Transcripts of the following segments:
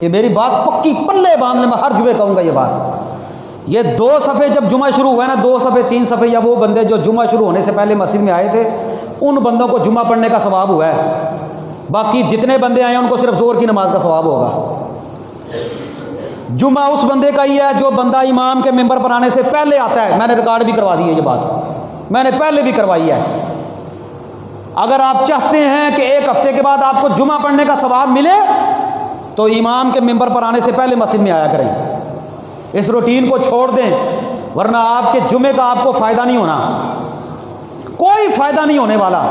یہ میری بات پکی پلے باندھنے میں ہر جمعے کہوں گا یہ بات۔ یہ 2 صفحے جب جمعہ شروع ہوا ہے نا، 2 صفحے 3 صفحے، یا وہ بندے جو جمعہ شروع ہونے سے پہلے مسجد میں آئے تھے ان بندوں کو جمعہ پڑھنے کا ثواب ہوا ہے، باقی جتنے بندے آئے ہیں ان کو صرف ظہر کی نماز کا ثواب ہوگا۔ جمعہ اس بندے کا ہی ہے جو بندہ امام کے ممبر پر آنے سے پہلے آتا ہے۔ میں نے ریکارڈ بھی کروا دی ہے یہ بات، میں نے پہلے بھی کروائی ہے۔ اگر آپ چاہتے ہیں کہ 1 ہفتے کے بعد آپ کو جمعہ پڑھنے کا ثواب ملے تو امام کے ممبر پر آنے سے پہلے مسجد میں آیا کریں، اس روٹین کو چھوڑ دیں، ورنہ آپ کے جمعے کا آپ کو فائدہ نہیں ہونا، کوئی فائدہ نہیں ہونے والا۔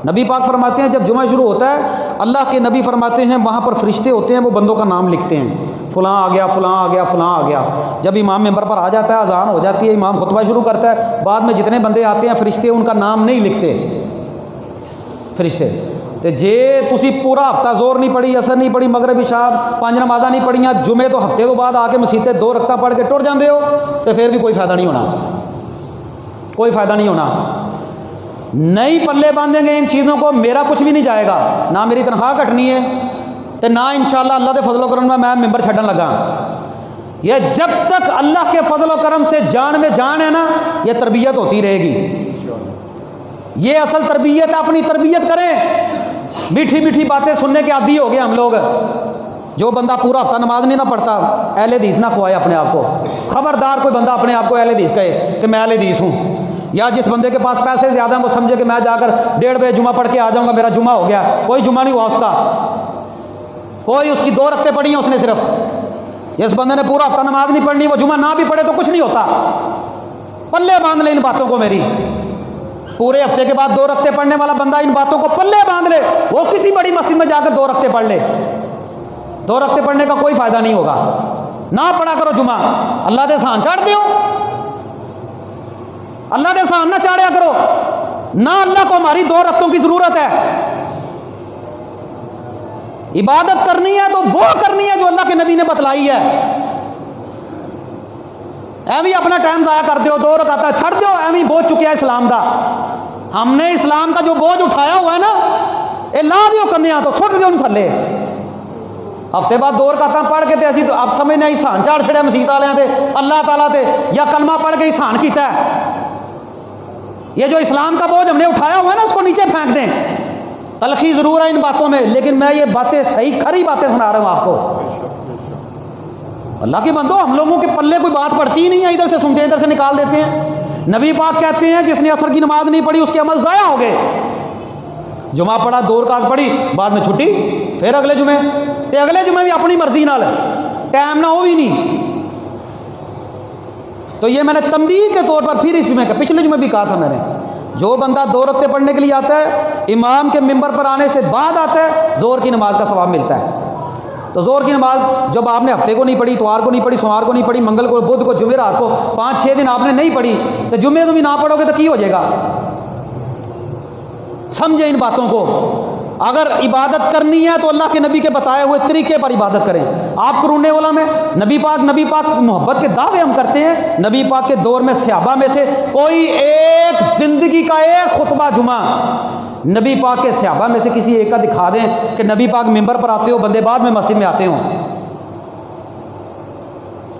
نبی پاک فرماتے ہیں جب جمعہ شروع ہوتا ہے اللہ کے نبی فرماتے ہیں وہاں پر فرشتے ہوتے ہیں، وہ بندوں کا نام لکھتے ہیں، فلاں آ گیا، فلاں آ گیا، فلاں آ گیا۔ جب امام ممبر پر آ جاتا ہے، اذان ہو جاتی ہے، امام خطبہ شروع کرتا ہے، بعد میں جتنے بندے آتے ہیں فرشتے ان کا نام نہیں لکھتے فرشتے۔ تو جے تسی پورا ہفتہ زور نہیں پڑھی، اثر نہیں پڑھی، مغرب عشاء 5 نمازاں نہیں پڑھیاں، جمعے تو ہفتے تو بعد آ کے مسیح 2 رکعتاں پڑھ کے ٹر جاندے ہو، تو پھر بھی کوئی فائدہ نہیں ہونا، کوئی فائدہ نہیں ہونا۔ نہیں پلے باندھیں گے ان چیزوں کو، میرا کچھ بھی نہیں جائے گا، نہ میری تنخواہ کٹنی ہے تو نہ انشاءاللہ اللہ دے فضل و کرم میں ممبر چھڈن لگا۔ یہ جب تک اللہ کے فضل و کرم سے جان میں جان ہے نا، یہ تربیت ہوتی رہے گی۔ یہ اصل تربیت ہے، اپنی تربیت کریں۔ میٹھی میٹھی باتیں سننے کے عادی ہو گئے ہم لوگ۔ جو بندہ پورا ہفتہ نماز نہیں نہ پڑھتا، اہل حدیث نہ کھوائے اپنے آپ کو، خبردار کوئی بندہ اپنے آپ کو اہل حدیث کہے کہ میں اہل حدیث ہوں، یا جس بندے کے پاس پیسے زیادہ ہیں وہ سمجھے کہ میں جا کر 1:30 بجے جمعہ پڑھ کے آ جاؤں گا، میرا جمعہ ہو گیا۔ کوئی جمعہ نہیں ہوا اس کا، کوئی اس کی 2 رکعتیں پڑھی ہیں اس نے صرف۔ جس بندے نے پورا ہفتہ نماز نہیں پڑھنی، وہ جمعہ نہ بھی پڑھے تو کچھ نہیں ہوتا۔ پلے باندھ لے ان باتوں کو میری، پورے ہفتے کے بعد 2 رکعتیں پڑھنے والا بندہ ان باتوں کو پلے باندھ لے، وہ کسی بڑی مسجد میں جا کر 2 رکعتیں پڑھ لے، 2 رکعتیں پڑھنے کا کوئی فائدہ نہیں ہوگا۔ نہ پڑھا کرو جمعہ، اللہ دے سان چاڑ دیو، اللہ دے سان نہ چاڑیا کرو، نہ اللہ کو ہماری 2 رکعتوں کی ضرورت ہے۔ عبادت کرنی ہے تو وہ کرنی ہے جو اللہ کے نبی نے بتلائی ہے۔ ایویں اپنا ٹائم ضائع کر دیو، 2 رکعتاں چھڑ دیو، ایویں بوجھ چکیا اسلام دا۔ ہم نے اسلام کا جو بوجھ اٹھایا ہوا ہے نا، اے لا دیو کندیاں تو سٹ دیو تھلے۔ ہفتے بعد 2 رکعتاں پڑھ کے تے اسی تو اب سمجھنے احسان چاڑ چھڑیا مسیت والےاں تے، اللہ تعالیٰ تے، یا کلمہ پڑھ کے احسان کیتا ہے۔ یہ جو اسلام کا بوجھ ہم نے اٹھایا ہوا ہے نا، اس کو نیچے پھینک دیں۔ تلخی ضرور ہے ان باتوں میں، لیکن میں یہ باتیں صحیح کھری باتیں سنا رہا ہوں آپ کو۔ اللہ کے بندو، ہم لوگوں کے پلے کوئی بات پڑتی ہی نہیں ہے، ادھر سے سنتے ہیں ادھر سے نکال دیتے ہیں۔ نبی پاک کہتے ہیں جس نے عصر کی نماز نہیں پڑھی اس کے عمل ضائع ہو گئے۔ جمعہ پڑھا، 2 رکعت پڑھی، بعد میں چھٹی، پھر اگلے جمعے تے اگلے جمعے بھی اپنی مرضی نال، ٹائم نہ ہو بھی نہیں۔ تو یہ میں نے تنبیہ کے طور پر پھر اس جمعے کا، پچھلے جمعے بھی کہا تھا میں نے، جو بندہ 2 رکعتیں پڑھنے کے لیے آتا ہے، امام کے ممبر پر آنے سے بعد آتا ہے، ظہر کی نماز کا ثواب ملتا ہے۔ تو ظہر کی نماز جب آپ نے ہفتے کو نہیں پڑھی، اتوار کو نہیں پڑھی، سوموار کو نہیں پڑھی، منگل کو، بدھ کو، جمعرات کو، 5-6 دن آپ نے نہیں پڑھی، تو جمعے تو بھی نہ پڑھو گے تو کی ہو جائے گا؟ سمجھیں ان باتوں کو۔ اگر عبادت کرنی ہے تو اللہ کے نبی کے بتائے ہوئے طریقے پر عبادت کریں۔ آپ قرون اولا میں نبی پاک محبت کے دعوے ہم کرتے ہیں، نبی پاک کے دور میں صحابہ میں سے کوئی ایک زندگی کا ایک خطبہ جمعہ نبی پاک کے صحابہ میں سے کسی ایک کا دکھا دیں کہ نبی پاک ممبر پر آتے ہو، بندے بعد میں مسجد میں آتے ہوں۔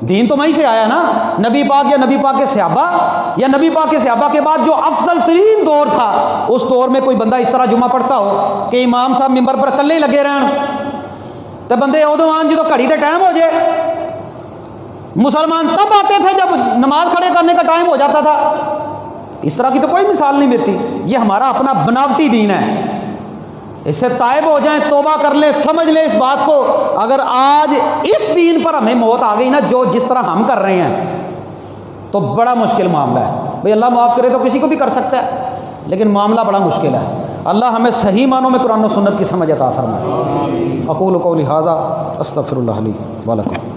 دین تو وہیں سے آیا نا، نبی پاک یا نبی پاک کے صحابہ، یا نبی پاک کے صحابہ کے بعد جو افضل ترین دور تھا، اس دور میں کوئی بندہ اس طرح جمعہ پڑھتا ہو کہ امام صاحب ممبر پر اکلے ہی لگے رہن، تو بندے ادو آن جدو گھڑی تے ٹائم ہو جائے۔ مسلمان تب آتے تھے جب نماز کھڑے کرنے کا ٹائم ہو جاتا تھا۔ اس طرح کی تو کوئی مثال نہیں ملتی۔ یہ ہمارا اپنا بناوٹی دین ہے، اس سے تائب ہو جائیں، توبہ کر لیں، سمجھ لیں اس بات کو۔ اگر آج اس دین پر ہمیں موت آ گئی نا، جو جس طرح ہم کر رہے ہیں، تو بڑا مشکل معاملہ ہے بھئی۔ اللہ معاف کرے تو کسی کو بھی کر سکتا ہے، لیکن معاملہ بڑا مشکل ہے۔ اللہ ہمیں صحیح معنوں میں قرآن و سنت کی سمجھ عطا فرمائے۔ اقول قولی ھذا استغفر اللہ لی ولکم۔